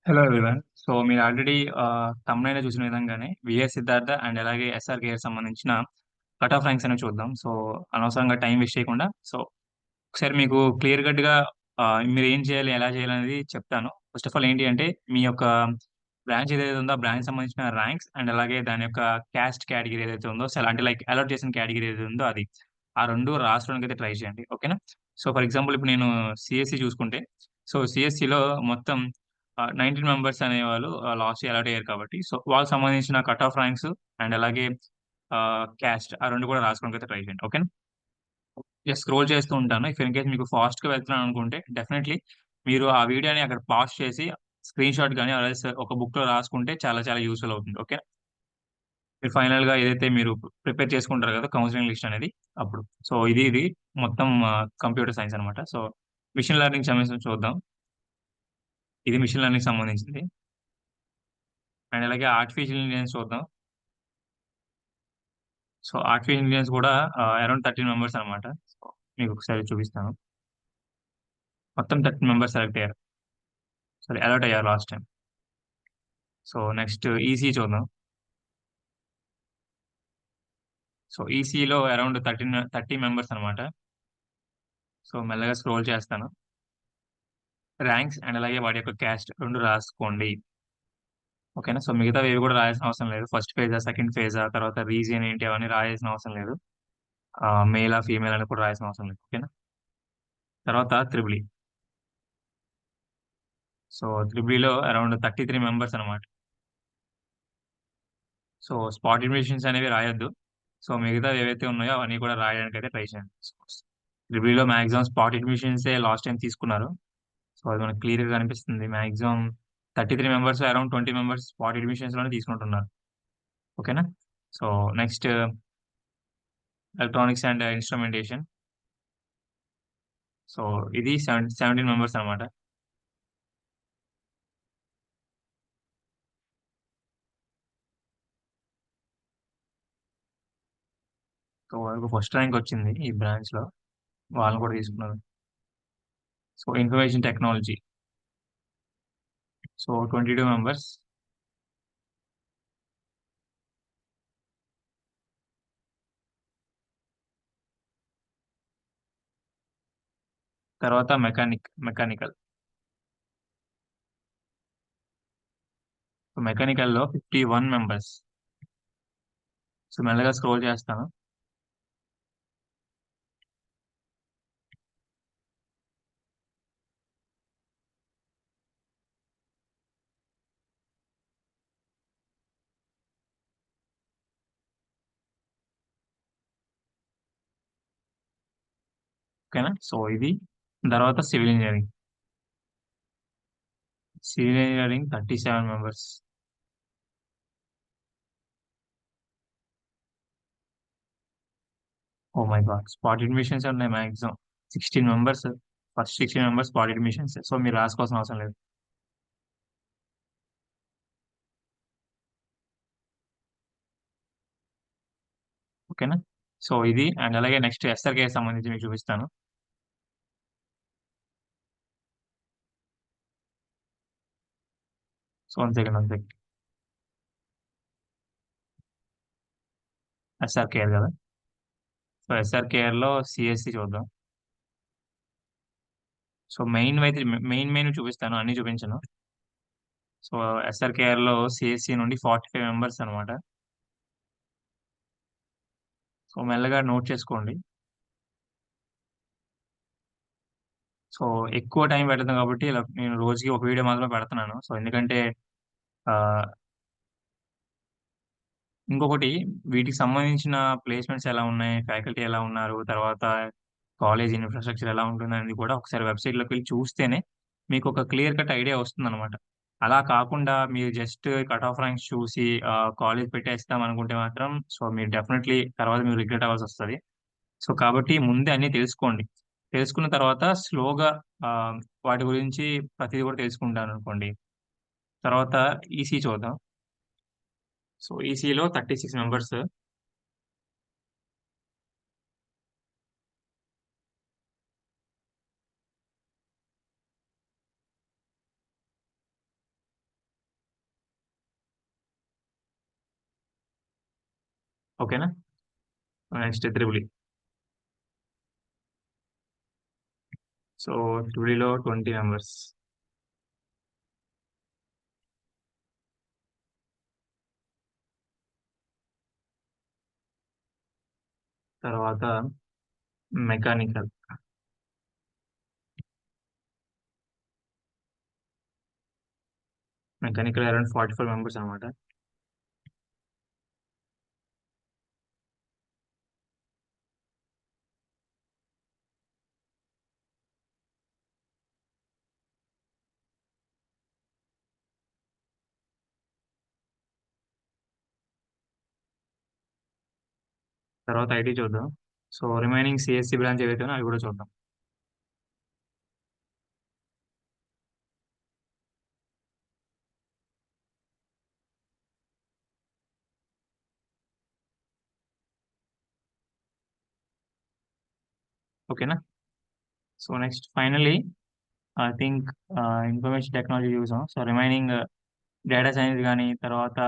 Hello everyone. So, మీరు already థంబ్‌నెయిల్‌లో చూసిన విధంగానే 'విఎస్ సిద్ధార్థ' అండ్ అలాగే 'ఎస్ఆర్‌కే'కి సంబంధించిన కట్ ఆఫ్ ర్యాంక్స్ అనేవి చూద్దాం. సో, అనవసరంగా టైం వేస్ట్ చేయకుండా ఒకసారి మీకు క్లియర్ కట్‌గా మీరేం చేయాలి, ఎలా చేయాలనేది చెప్తాను. ఫస్ట్ ఆఫ్ ఆల్ ఏంటి అంటే, మీ యొక్క బ్రాంచ్ ఏదైతే ఉందో, ఆ బ్రాంచ్‌కి సంబంధించిన ర్యాంక్స్ అండ్ అలాగే దాని యొక్క క్యాస్ట్ కేటగిరీ ఏదైతే ఉందో, అంటే లైక్ అలాట్ చేసిన కేటగిరీ ఏదైతే ఉందో అది. ఆ 2 రాసుకోవడానికైతే ట్రై చేయండి. ఓకేనా? సో, ఫర్ ఎగ్జాంపుల్ ఇప్పుడు నేను సీఎస్‌సి చూసుకుంటే, సో, సీఎస్‌సిలో మొత్తం 19 మెంబర్స్ అనేవాళ్ళు లాస్ట్ ఇయర్ అలాట్ అయ్యారు కాబట్టి, సో, వాళ్ళకి సంబంధించిన కట్ ఆఫ్ ర్యాంక్స్ అండ్ అలాగే క్యాస్ట్ ఆ 2 కూడా రాసుకోవడానికైతే ట్రై చేయండి. ఓకేనా? జస్ట్ స్క్రోల్ చేస్తూ ఉంటాను. ఇఫ్ ఇన్ కేస్ మీకు ఫాస్ట్‌గా వెళ్తున్నాననుకుంటే డెఫినైట్‌లీ మీరు ఆ వీడియోని అక్కడ పాజ్ చేసి స్క్రీన్‌షాట్ గాని ఆర్ ఎల్స్ ఒక బుక్‌లో రాసుకుంటే చాలా చాలా యూజ్‌ఫుల్ అవుతుంది. ఓకే. మీరు ఫైనల్‌గా ఏదైతే మీరు ప్రిపేర్ చేసుకుంటారో కదా! కౌన్సెలింగ్ లిస్ట్ అనేది అప్పుడు. సో, ఇది మొత్తం కంప్యూటర్ సైన్స్ అనమాట. సో, మెషిన్ లెర్నింగ్‌కి సంబంధించింది చూద్దాం. ఇది మెషిన్ లెర్నింగ్‌కి సంబంధించింది. అండ్ అలాగే ఆర్టిఫిషియల్ ఇంటెలిజెన్స్ చూద్దాం. సో, ఆర్టిఫిషియల్ ఇంటెలిజెన్స్ కూడా అరౌండ్ 13 మెంబర్స్ అనమాట. సో, మీకొకసారి చూపిస్తాను. మొత్తం 13 మెంబర్స్ సెలెక్ట్ అయ్యారు. సారీ అలర్ట్ అయ్యారు last time. So, next EC చూద్దాం. సో, ఈసీలో అరౌండ్ 30 మెంబర్స్ అనమాట. సో, మెల్లగా స్క్రోల్ చేస్తాను. ర్యాంక్స్ అండ్ అలాగే వాటి యొక్క క్యాస్ట్ 2 రాసుకోండి. ఓకేనా? సో, మిగతావేవి కూడా రాయాల్సిన అవసరం లేదు. ఫస్ట్ ఫేజా, సెకండ్ ఫేజా, తర్వాత రీజియన్ ఏంటి అవన్నీ రాయాల్సిన అవసరం లేదు. మేలా, ఫీమేల్ అని కూడా రాయాల్సిన అవసరం లేదు. ఓకేనా? తర్వాత త్రిబుల్ ఈ. సో, త్రిబుల్ ఈలో అరౌండ్ 33 మెంబర్స్ అనమాట. సో, స్పాట్ అడ్మిషన్స్ అనేవి రాయొద్దు. సో, మిగతావి ఏవైతే ఉన్నాయో అవన్నీ కూడా రాయడానికైతే ట్రై చేయండి. త్రిబుల్ ఈలో మాక్సిమం స్పాట్ అడ్మిషన్సే లాస్ట్ టైమ్ తీసుకున్నారు. సో, అది మనకు క్లియర్‌గా కనిపిస్తుంది. Maximum 33 members around 20 members spot అడ్మిషన్స్‌లోనే తీసుకుంటున్నారు. ఓకేనా? So, next electronics and instrumentation. So, ఇది 17 మెంబర్స్ అన్నమాట. సో, వాళ్ళకి ఫస్ట్ ర్యాంక్ వచ్చింది ఈ బ్రాంచ్‌లో. వాళ్ళని కూడా తీసుకున్నారు. So, information technology. So, 22 members. తర్వాత మెకానికల్. సో, మెకానికల్‌లో 51 మెంబర్స్. సో, మెల్లగా స్క్రోల్ చేస్తాను. ఓకేనా? సో, ఇది. తర్వాత civil engineering. Civil engineering 37 members. Oh my God! Spot అడ్మిషన్సే ఉన్నాయి maximum. 16 members. First 16 members spot అడ్మిషన్సే. సో, మీరు రాసుకోవాల్సిన అవసరం లేదు. ఓకేనా? సో, ఇది అండ్ అలాగే నెక్స్ట్ ఎస్ఆర్‌కేకి సంబంధించి మీకు చూపిస్తాను. So, one second, one second. SRKR గదా! సో, ఎస్ఆర్‌కేఆర్‌లో సీఎస్‌సి చూద్దాం. సో, మెయిన్‌వైతే మెయిన్‌వి చూపిస్తాను. అన్నీ చూపించను. సో, ఎస్ఆర్‌కేఆర్‌లో సీఎస్‌సి నుండి 45 మెంబర్స్ అన్నమాట. సో, మెల్లగా నోట్ చేసుకోండి. సో, ఎక్కువ టైం పెట్టను కాబట్టి ఇలా నేను రోజుకి ఒక వీడియో మాత్రమే పెడుతున్నాను. సో, ఎందుకంటే ఆహ్, ఇంకొకటి వీటికి సంబంధించిన ప్లేస్‌మెంట్స్ ఎలా ఉన్నాయి? ఫ్యాకల్టీ ఎలా ఉన్నారు? తర్వాత కాలేజ్ ఇన్‌ఫ్రాస్ట్రక్చర్ ఎలా ఉంటుందనేది కూడా ఒకసారి వెబ్‌సైట్‌లోకి వెళ్లి చూస్తేనే మీకొక క్లియర్ కట్ ఐడియా వస్తుందనమాట. అలా కాకుండా మీరు జస్ట్ కట్ ఆఫ్ ర్యాంక్స్ చూసి కాలేజ్ పెట్టేస్తాం అనుకుంటే మాత్రం సో, మీరు డెఫినైట్‌లీ తర్వాత మీరు రిగ్రెట్ అవ్వాల్సొస్తది. సో, కాబట్టి ముందే అన్నీ తెలుసుకోండి. తెలుసుకున్న తర్వాత స్లోగా ఆహ్, వాటి గురించి ప్రతీది కూడా తెలుసుకుంటారనుకోండి. తర్వాత ఈసీ చూద్దాం. సో, ఈసీలో 36 మెంబర్స్. ఓకేనా? Next triple E. So triple ఈలో 20 మెంబర్స్. తర్వాత మెకానికల్. మెకానికల్ అరౌండ్ 44 మెంబర్స్ అనమాట. తర్వాత ఐటీ చూద్దాం. సో రిమైనింగ్ సిఎస్సి బ్రాంచ్ ఏవైతే ఉన్నాయో అవి కూడా చూద్దాం. ఓకేనా? So next finally I think information technology చూసాం. సో రిమైనింగ్ డేటా సైన్స్ కానీ తర్వాత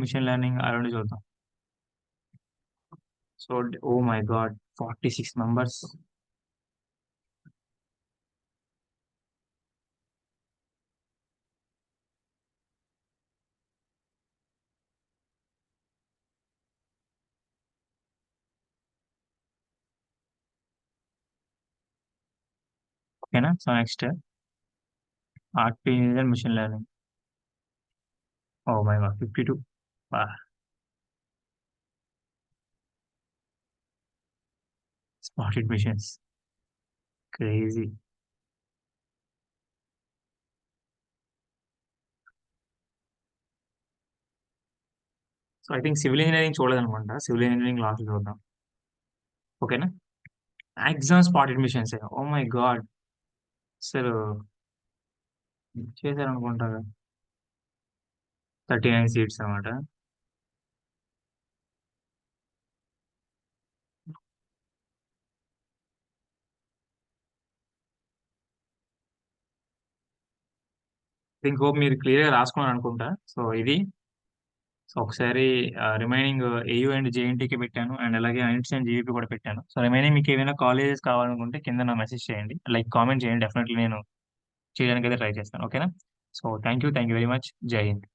మిషన్ లెర్నింగ్ అవి చూద్దాం. So oh my God, 46 members. ఓకేనా? So next artificial machine learning. Oh my God, 52. Spot admissions, crazy. So I think civil engineering చూడదనుకుంటా. Civil engineering last చూద్దాం. ఓకేనా? Exam spot admissions. Oh my God, అసలు చేశారనుకుంటా. 39 seats అనమాట. Think hope మీరు క్లియర్గా రాసుకున్నారు అనుకుంటా. సో ఇది. సో ఒకసారి రిమైనింగ్ ఏయూ అండ్ జేఎన్టీకి పెట్టాను అండ్ అలాగే ఐన్స్టీన్ అండ్ జీవీపీ కూడా పెట్టాను. సో రిమైనింగ్ మీకు ఏమైనా కాలేజెస్ కావాలనుకుంటే కింద నా మెసేజ్ చేయండి, లైక్ కామెంట్ చేయండి. డెఫినెట్లీ నేను చేయడానికి అయితే ట్రై చేస్తాను. ఓకేనా? So thank you very much. జై హింద్.